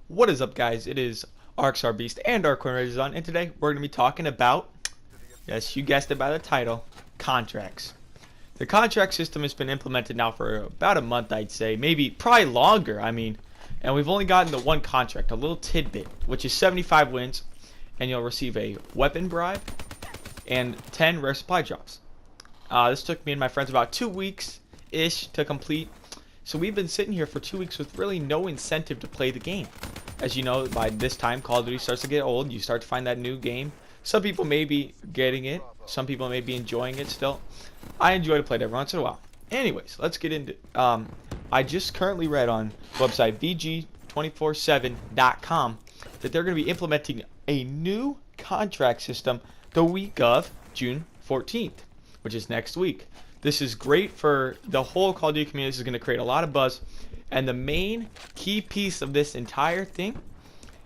What is up, guys? It is Beast and Dark and today we're going to be talking about, yes, you guessed it by the title, contracts. The contract system has been implemented now for about a month, I'd say, probably longer. And we've only gotten the one contract, a little tidbit, which is 75 wins, and you'll receive a weapon bribe and 10 rare supply drops. This took me and my friends about 2 weeks-ish to complete. So we've been sitting here for 2 weeks with really no incentive to play the game. As you know, by this time, Call of Duty starts to get old. You start to find that new game. Some people may be getting it. Some people may be enjoying it still. I enjoy to play it every once in a while. Anyways, let's get into I just currently read on the website VG247.com that they're going to be implementing a new contract system the week of June 14th, which is next week. This is great for the whole Call of Duty community. This is going to create a lot of buzz. And the main key piece of this entire thing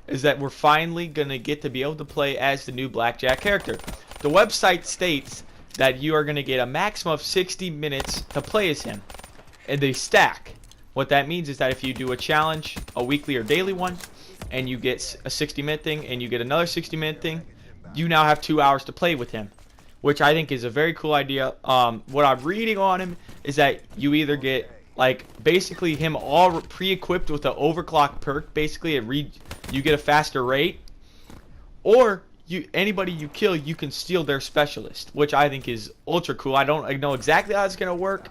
is that we're finally going to get to be able to play as the new BlackJack character. The website states that you are going to get a maximum of 60 minutes to play as him. And they stack. What that means is that if you do a challenge, a weekly or daily one, and you get a 60-minute thing and you get another 60-minute thing, you now have 2 hours to play with him, which I think is a very cool idea. What I'm reading on him is that you either get basically him all pre-equipped with an overclock perk. Basically, you get a faster rate, or anybody you kill, you can steal their specialist, which I think is ultra cool. I don't know exactly how it's gonna work.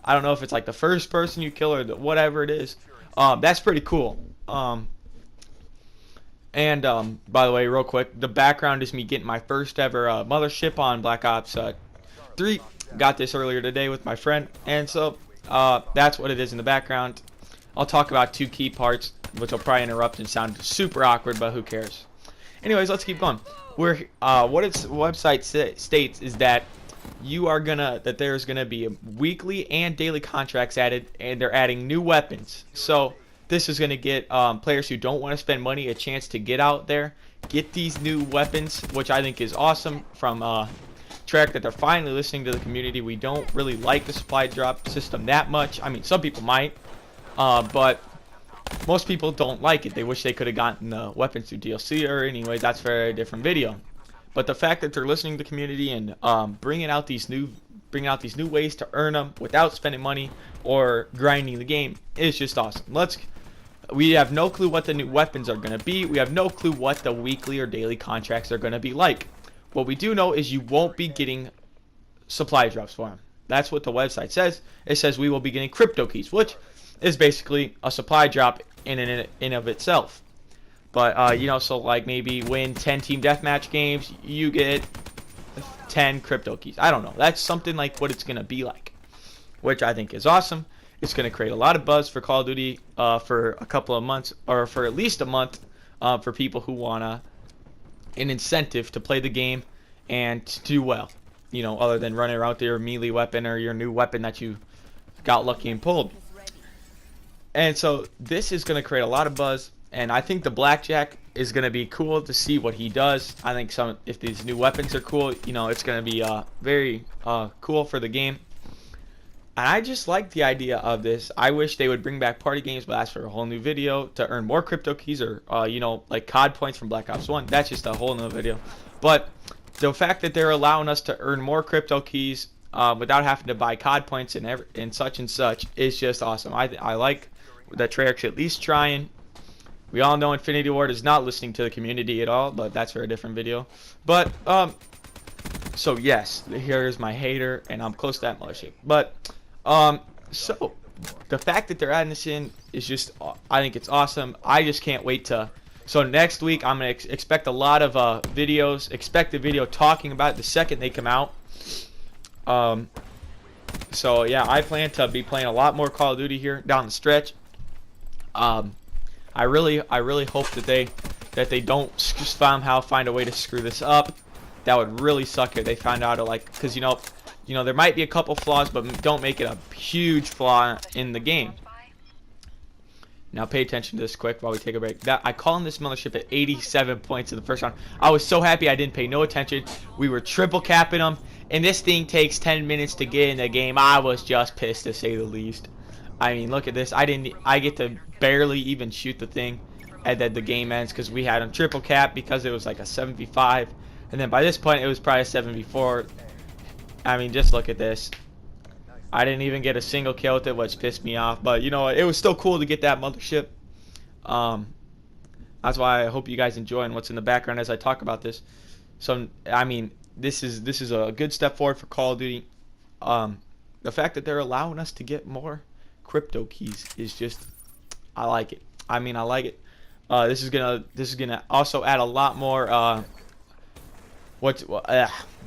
I don't know if it's like the first person you kill or whatever it is. That's pretty cool. By the way, real quick, the background is me getting my first ever mothership on Black Ops 3. Got this earlier today with my friend, and so that's what it is in the background. I'll talk about two key parts, which will probably interrupt and sound super awkward, but who cares? Anyways, let's keep going. What its website states is that there's gonna be weekly and daily contracts added, and they're adding new weapons. So this is gonna get players who don't want to spend money a chance to get out there, get these new weapons, which I think is awesome. From track that they're finally listening to the community. We don't really like the supply drop system that much. I mean, some people might, but most people don't like it. They wish they could have gotten the weapons through DLC, or anyway, that's for a different video. But the fact that they're listening to the community and bringing out these new ways to earn them without spending money or grinding the game is just awesome. We have no clue what the new weapons are going to be. We have no clue what the weekly or daily contracts are going to be like. What we do know is you won't be getting supply drops for them. That's what the website says. It says we will be getting crypto keys, which is basically a supply drop in of itself. But so like maybe win 10 team deathmatch games, you get 10 crypto keys. I don't know. That's something like what it's gonna be like, which I think is awesome. It's gonna create a lot of buzz for Call of Duty for a couple of months, or for at least a month, for people who wanna an incentive to play the game and to do well, other than running around with your melee weapon or your new weapon that you got lucky and pulled. And so this is going to create a lot of buzz, and I think the BlackJack is going to be cool to see what he does. I think if these new weapons are cool, it's going to be very cool for the game. And I just like the idea of this. I wish they would bring back party games, but that's for a whole new video, to earn more crypto keys, or like COD points from Black Ops 1. That's just a whole new video. But the fact that they're allowing us to earn more crypto keys without having to buy COD points and such is just awesome. I like that Treyarch's at least trying. We all know Infinity Ward is not listening to the community at all, but that's for a different video. But so yes, here's my hater, and I'm close to that mothership. But so the fact that they're adding this in is just, I think it's awesome. I just can't wait so next week I'm going to expect a lot of videos. Expect a video talking about it the second they come out. So yeah, I plan to be playing a lot more Call of Duty here down the stretch. I really hope that they don't somehow find a way to screw this up. That would really suck if they found out, because there might be a couple flaws, but don't make it a huge flaw in the game. Now pay attention to this quick while we take a break. I call in this mothership at 87 points in the first round. I was so happy I didn't pay no attention. We were triple capping them, and this thing takes 10 minutes to get in the game. I was just pissed, to say the least. I mean, look at this. I get to barely even shoot the thing. and then the game ends because we had him triple cap because it was like a 7v5, and then by this point it was probably a 7v4. I mean, just look at this. I didn't even get a single kill with it, which pissed me off, but you know, it was still cool to get that mothership. That's why I hope you guys enjoying what's in the background as I talk about this. So I mean, this is a good step forward for Call of Duty. The fact that they're allowing us to get more crypto keys is just, I like it. I mean, I like it. This is gonna also add a lot more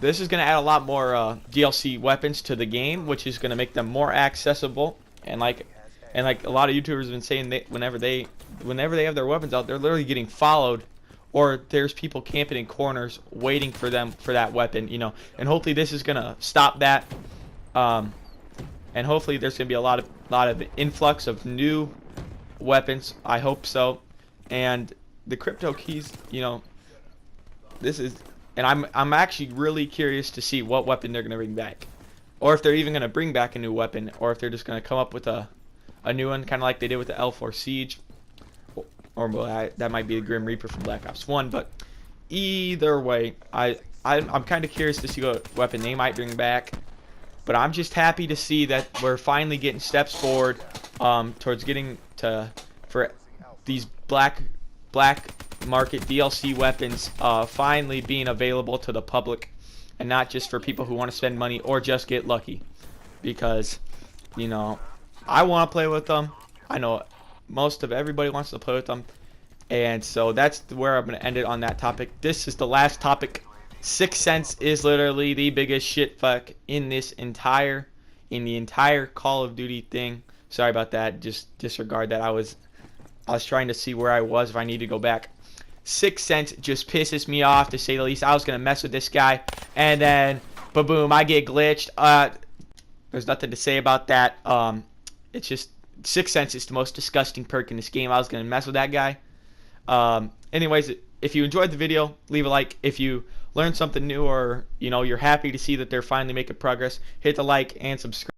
this is gonna add a lot more DLC weapons to the game, which is gonna make them more accessible. And like a lot of YouTubers have been saying, whenever they have their weapons out, they're literally getting followed, or there's people camping in corners waiting for them for that weapon, you know. And hopefully this is gonna stop that. And hopefully there's gonna be a lot of influx of new weapons. I hope so. And the crypto keys, you know, and I'm actually really curious to see what weapon they're gonna bring back, or if they're even gonna bring back a new weapon, or if they're just gonna come up with a new one, kind of like they did with the L4 Siege, or that might be the Grim Reaper from Black Ops 1. But either way, I'm kind of curious to see what weapon they might bring back. But I'm just happy to see that we're finally getting steps forward towards getting for these black market DLC weapons finally being available to the public, and not just for people who want to spend money or just get lucky. Because, you know, I want to play with them. I know most of everybody wants to play with them. And so that's where I'm going to end it on that topic. This is the last topic. 6 cents is literally the biggest shit fuck in the entire Call of Duty thing. Sorry about that. Just disregard that. I was trying to see where I was, if I need to go back. 6 cents just pisses me off, to say the least. I was gonna mess with this guy, and then ba-boom, I get glitched. There's nothing to say about that. It's just 6 cents is the most disgusting perk in this game. I was gonna mess with that guy. Anyways, if you enjoyed the video, leave a like. If you learned something new, or you know, you're happy to see that they're finally making progress, hit the like and subscribe.